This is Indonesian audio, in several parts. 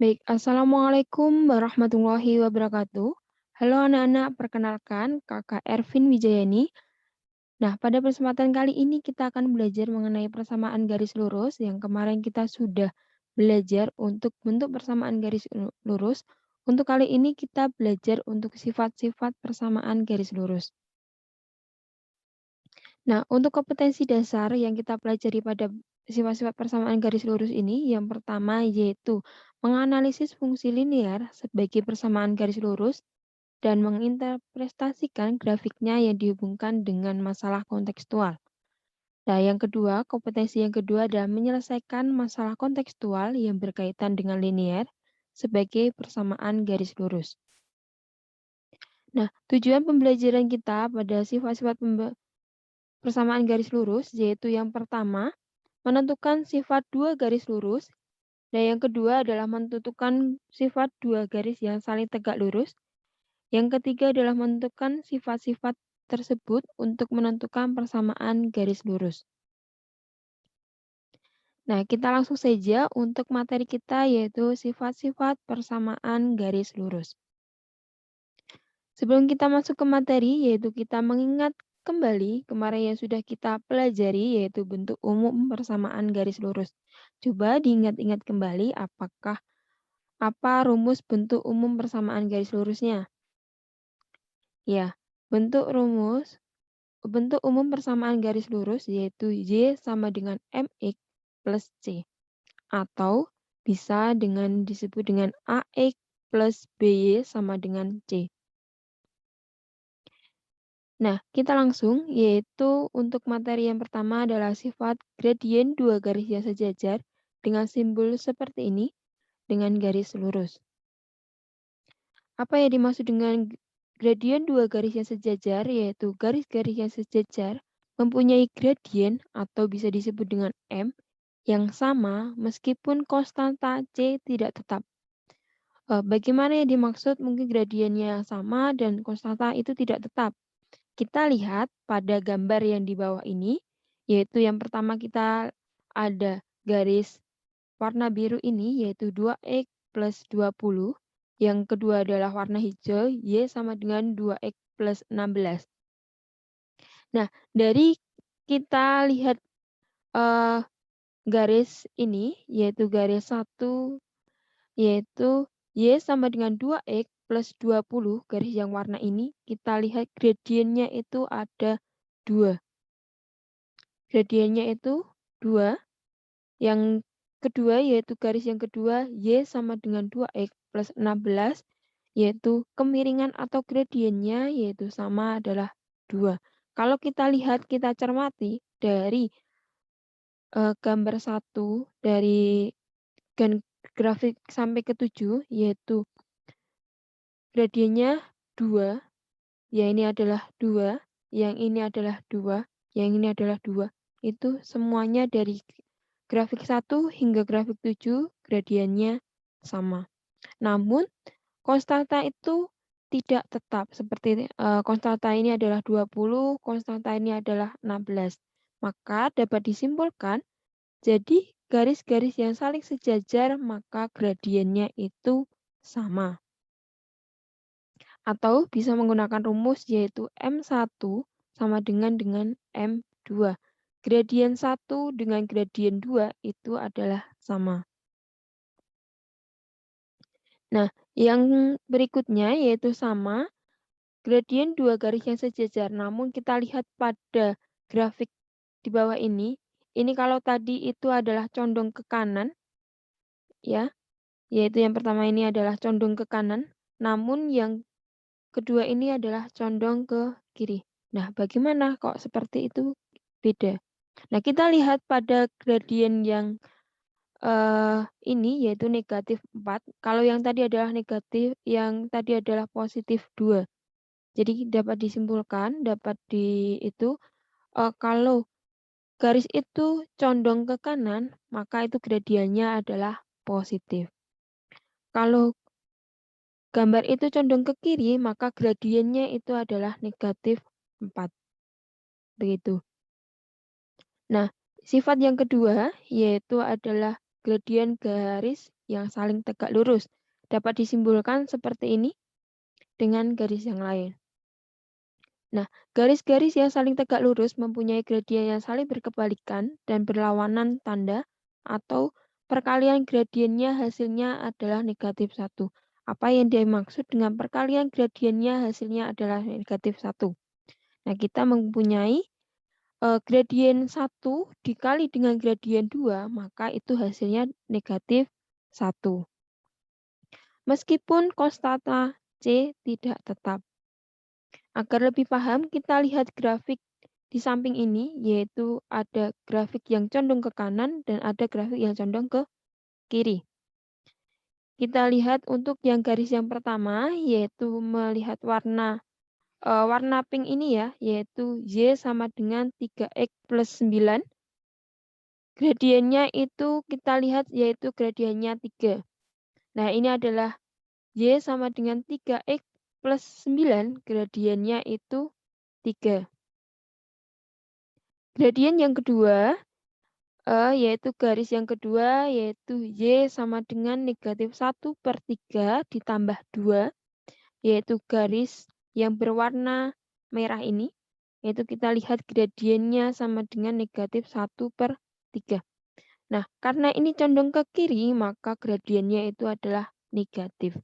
Baik, Assalamualaikum warahmatullahi wabarakatuh. Halo anak-anak, perkenalkan Kakak Ervin Wijayani. Nah, pada kesempatan kali ini kita akan belajar mengenai persamaan garis lurus yang kemarin kita sudah belajar untuk bentuk persamaan garis lurus. Untuk kali ini kita belajar untuk sifat-sifat persamaan garis lurus. Nah, untuk kompetensi dasar yang kita pelajari pada sifat-sifat persamaan garis lurus ini, yang pertama yaitu menganalisis fungsi linear sebagai persamaan garis lurus dan menginterpretasikan grafiknya yang dihubungkan dengan masalah kontekstual. Nah, yang kedua, kompetensi yang kedua adalah menyelesaikan masalah kontekstual yang berkaitan dengan linear sebagai persamaan garis lurus. Nah, tujuan pembelajaran kita pada sifat-sifat persamaan garis lurus yaitu yang pertama, menentukan sifat dua garis lurus, dan yang kedua adalah menentukan sifat dua garis yang saling tegak lurus. Yang ketiga adalah menentukan sifat-sifat tersebut untuk menentukan persamaan garis lurus. Nah, kita langsung saja untuk materi kita yaitu sifat-sifat persamaan garis lurus. Sebelum kita masuk ke materi, yaitu kita mengingat kembali kemarin yang sudah kita pelajari, yaitu bentuk umum persamaan garis lurus. Coba diingat-ingat kembali apa rumus bentuk umum persamaan garis lurusnya. Ya, bentuk umum persamaan garis lurus yaitu Y sama dengan MX plus C. Atau bisa disebut dengan AX plus BY sama dengan C. Nah, kita langsung, yaitu untuk materi yang pertama adalah sifat gradien dua garis yang sejajar dengan simbol seperti ini, dengan garis lurus. Apa yang dimaksud dengan gradien dua garis yang sejajar, yaitu garis-garis yang sejajar mempunyai gradien atau bisa disebut dengan M yang sama meskipun konstanta C tidak tetap. Bagaimana yang dimaksud mungkin gradiennya sama dan konstanta itu tidak tetap? Kita lihat pada gambar yang di bawah ini, yaitu yang pertama kita ada garis warna biru ini, yaitu 2X plus 20. Yang kedua adalah warna hijau, Y sama dengan 2X plus 16. Nah, dari kita lihat garis ini, yaitu garis 1, yaitu Y sama dengan 2X plus 20, garis yang warna ini, kita lihat gradiennya itu ada 2. Gradiennya itu 2. Yang kedua yaitu garis yang kedua Y sama dengan 2X plus 16, yaitu kemiringan atau gradiennya yaitu sama adalah 2. Kalau kita lihat, kita cermati dari gambar 1 dari grafik sampai ke 7, yaitu gradiennya 2, ya ini adalah 2, yang ini adalah 2, yang ini adalah 2. Itu semuanya dari grafik 1 hingga grafik 7 gradiennya sama. Namun, konstanta itu tidak tetap. Seperti konstanta ini adalah 20, konstanta ini adalah 16. Maka dapat disimpulkan, jadi garis-garis yang saling sejajar maka gradiennya itu sama. Atau bisa menggunakan rumus yaitu M1 sama dengan M2. Gradien 1 dengan gradien 2 itu adalah sama. Nah, yang berikutnya yaitu sama, gradien dua garis yang sejajar. Namun kita lihat pada grafik di bawah ini kalau tadi itu adalah condong ke kanan, ya, yaitu yang pertama ini adalah condong ke kanan, namun yang kedua ini adalah condong ke kiri. Nah, bagaimana kok seperti itu beda? Nah, kita lihat pada gradien yang ini yaitu negatif 4. Kalau yang tadi adalah negatif, yang tadi adalah positif 2. Jadi dapat disimpulkan, kalau garis itu condong ke kanan, maka itu gradiennya adalah positif. Kalau gambar itu condong ke kiri, maka gradiennya itu adalah negatif 4. Begitu. Nah, sifat yang kedua yaitu adalah gradien garis yang saling tegak lurus. Dapat disimbolkan seperti ini dengan garis yang lain. Nah, garis-garis yang saling tegak lurus mempunyai gradien yang saling berkebalikan dan berlawanan tanda atau perkalian gradiennya hasilnya adalah negatif 1. Apa yang dimaksud dengan perkalian gradiennya hasilnya adalah negatif 1? Nah, kita mempunyai gradien 1 dikali dengan gradien 2, maka itu hasilnya negatif 1. Meskipun konstanta C tidak tetap. Agar lebih paham, kita lihat grafik di samping ini, yaitu ada grafik yang condong ke kanan dan ada grafik yang condong ke kiri. Kita lihat untuk yang garis yang pertama, yaitu melihat warna pink ini ya, yaitu Y sama dengan 3X plus 9. Gradiennya itu kita lihat yaitu gradiennya 3. Nah, ini adalah Y sama dengan 3X plus 9, gradiennya itu 3. Gradien yang kedua, yaitu garis yang kedua, yaitu Y sama dengan negatif 1/3 ditambah 2, yaitu garis yang berwarna merah ini, yaitu kita lihat gradiennya sama dengan negatif 1/3. Nah, karena ini condong ke kiri, maka gradiennya itu adalah negatif.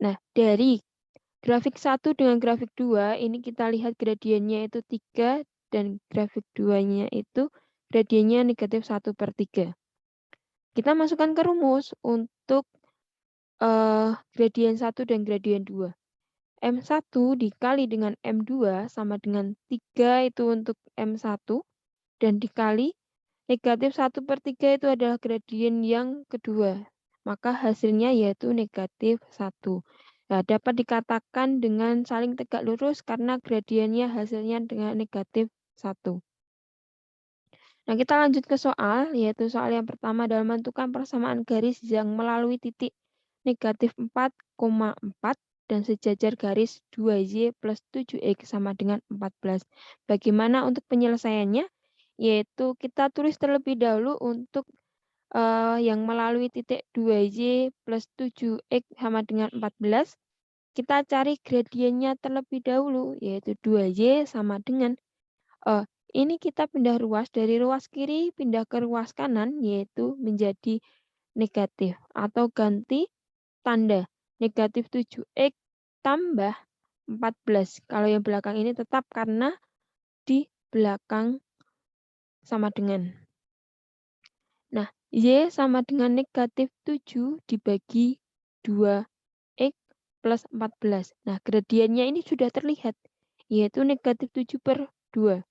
Nah, dari grafik 1 dengan grafik 2, ini kita lihat gradiennya itu 3 dan grafik 2-nya itu gradiennya negatif 1/3. Kita masukkan ke rumus untuk gradien 1 dan gradien 2. M1 dikali dengan M2 sama dengan 3 itu untuk M1 dan dikali negatif 1/3 itu adalah gradien yang kedua. Maka hasilnya yaitu negatif 1. Nah, dapat dikatakan dengan saling tegak lurus karena gradiennya hasilnya dengan negatif 1. Nah, kita lanjut ke soal, yaitu soal yang pertama adalah menentukan persamaan garis yang melalui titik negatif 4,4 dan sejajar garis 2Y plus 7X sama dengan 14. Bagaimana untuk penyelesaiannya? Yaitu kita tulis terlebih dahulu untuk yang melalui titik 2Y plus 7X sama dengan 14. Kita cari gradiennya terlebih dahulu, yaitu 2Y sama dengan ini kita pindah ruas dari ruas kiri pindah ke ruas kanan, yaitu menjadi negatif atau ganti tanda negatif 7X tambah 14. Kalau yang belakang ini tetap karena di belakang sama dengan. Nah, Y sama dengan negatif 7 dibagi 2X plus 14. Nah, gradiennya ini sudah terlihat, yaitu negatif 7/2.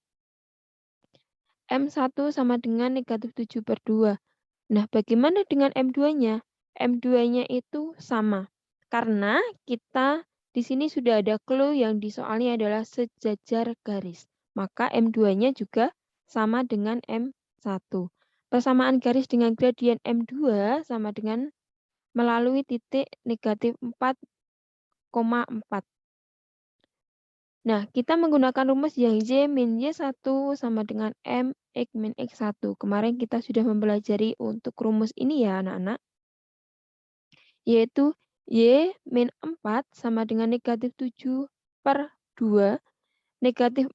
M1 sama dengan negatif 7/2. Nah, bagaimana dengan M2-nya? M2-nya itu sama. Karena kita di sini sudah ada clue yang di soalnya adalah sejajar garis. Maka M2-nya juga sama dengan M1. Persamaan garis dengan gradien M2 sama dengan melalui titik negatif 4,4. Nah, kita menggunakan rumus yang Y min Y1 sama dengan M X min X1. Kemarin kita sudah mempelajari untuk rumus ini ya anak-anak. Yaitu Y min 4 sama dengan negatif 7/2. Negatif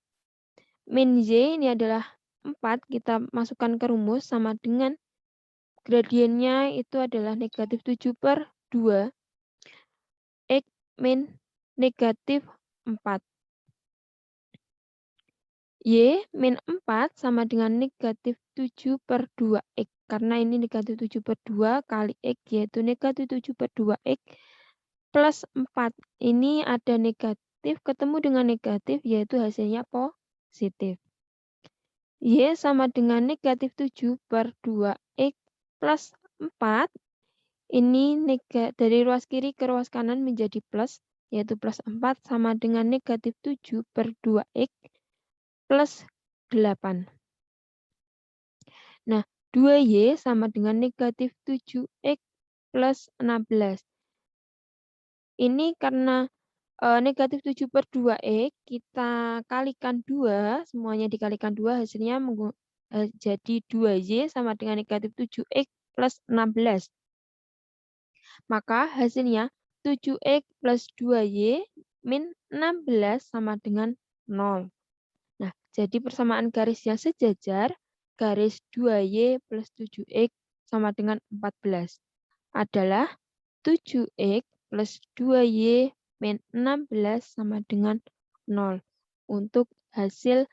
min Y ini adalah 4. Kita masukkan ke rumus sama dengan gradiennya itu adalah negatif 7/2. X min negatif 4. Y min 4 sama dengan negatif 7/2X. Karena ini negatif 7/2 kali X yaitu negatif 7/2X plus 4. Ini ada negatif ketemu dengan negatif yaitu hasilnya positif. Y sama dengan negatif 7/2X plus 4. Ini dari ruas kiri ke ruas kanan menjadi plus, yaitu plus 4 sama dengan negatif 7/2X plus 8. Nah, 2Y sama dengan negatif 7X plus 16. Ini karena negatif 7/2X, kita kalikan 2, semuanya dikalikan 2, hasilnya jadi 2Y sama dengan negatif 7X plus 16. Maka hasilnya 7X plus 2Y min 16 sama dengan 0. Nah, jadi persamaan garis yang sejajar, garis 2Y plus 7X sama dengan 14 adalah 7X plus 2Y min 16 sama dengan 0 untuk hasil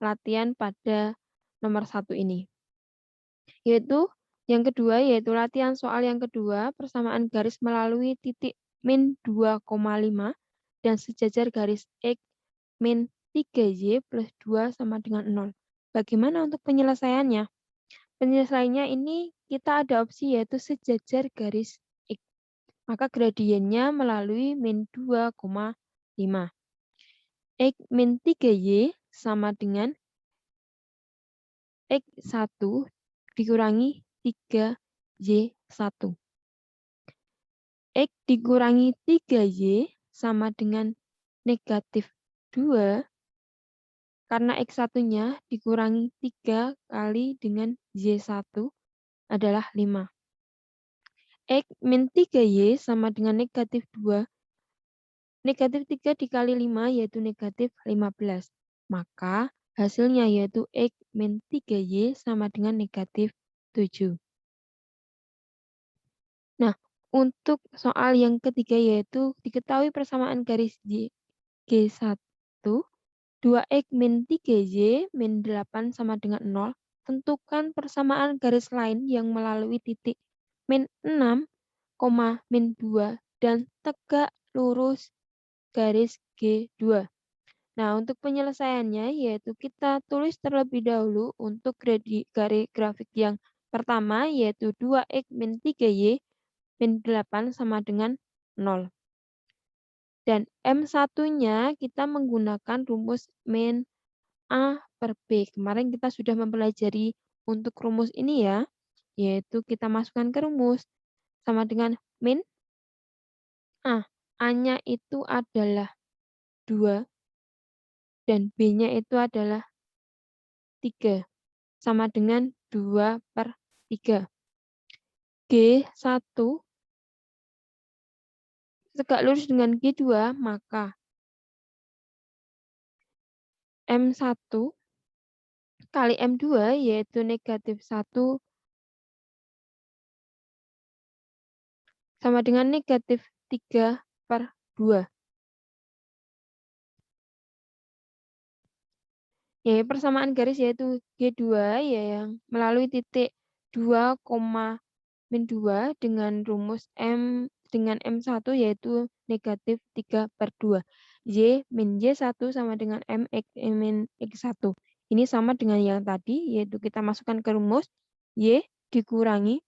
latihan pada nomor 1 ini. Yaitu yang kedua, yaitu latihan soal yang kedua, persamaan garis melalui titik min 2,5 dan sejajar garis X min 3Y plus 2 sama dengan 0. Bagaimana untuk penyelesaiannya? Penyelesaiannya ini kita ada opsi yaitu sejajar garis X. Maka gradiennya melalui min 2,5. X min 3Y sama dengan X1 dikurangi 3Y1. X dikurangi 3Y sama dengan negatif 2 karena X1-nya dikurangi 3 kali dengan Y1 adalah 5. X min 3Y sama dengan negatif 2. Negatif 3 dikali 5 yaitu negatif 15. Maka hasilnya yaitu X min 3Y sama dengan negatif 7. Nah, untuk soal yang ketiga yaitu diketahui persamaan garis G1, 2X min 3Y min 8 sama dengan 0. Tentukan persamaan garis lain yang melalui titik min 6, min 2 dan tegak lurus garis G2. Nah, untuk penyelesaiannya yaitu kita tulis terlebih dahulu untuk garis grafik yang pertama yaitu 2X min 3Y min 8 sama dengan 0. Dan M1-nya kita menggunakan rumus min A per B. Kemarin kita sudah mempelajari untuk rumus ini ya, yaitu kita masukkan ke rumus sama dengan min A. A-nya itu adalah 2 dan B-nya itu adalah 3. Sama dengan 2 per 3. G1 tegak lurus dengan G2, maka M1 kali M2 yaitu negatif 1 sama dengan negatif 3 per 2. Ya, persamaan garis yaitu G2 ya yang melalui titik 2, min 2 dengan rumus M dengan M1 yaitu negatif 3 per 2. Y min Y1 sama dengan MX min X1. Ini sama dengan yang tadi yaitu kita masukkan ke rumus Y dikurangi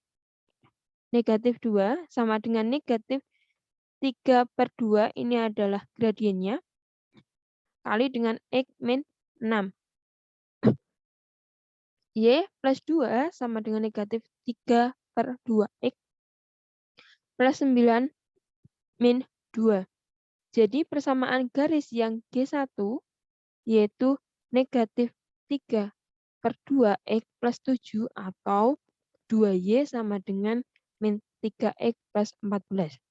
negatif 2 sama dengan negatif 3 per 2 ini adalah gradiennya kali dengan X min 6. Y plus 2 sama dengan negatif 3 per 2X plus 9 min 2. Jadi persamaan garis yang G1 yaitu negatif 3 per 2X plus 7 atau 2Y sama dengan min 3X plus 14.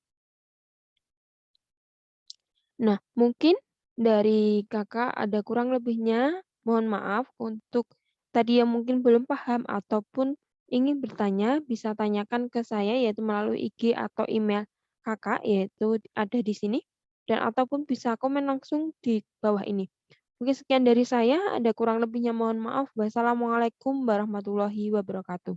Nah, mungkin dari kakak ada kurang lebihnya. Mohon maaf untuk tadi yang mungkin belum paham ataupun ingin bertanya, bisa tanyakan ke saya yaitu melalui IG atau email kakak yaitu ada di sini. Dan ataupun bisa komen langsung di bawah ini. Mungkin sekian dari saya, ada kurang lebihnya mohon maaf. Wassalamualaikum warahmatullahi wabarakatuh.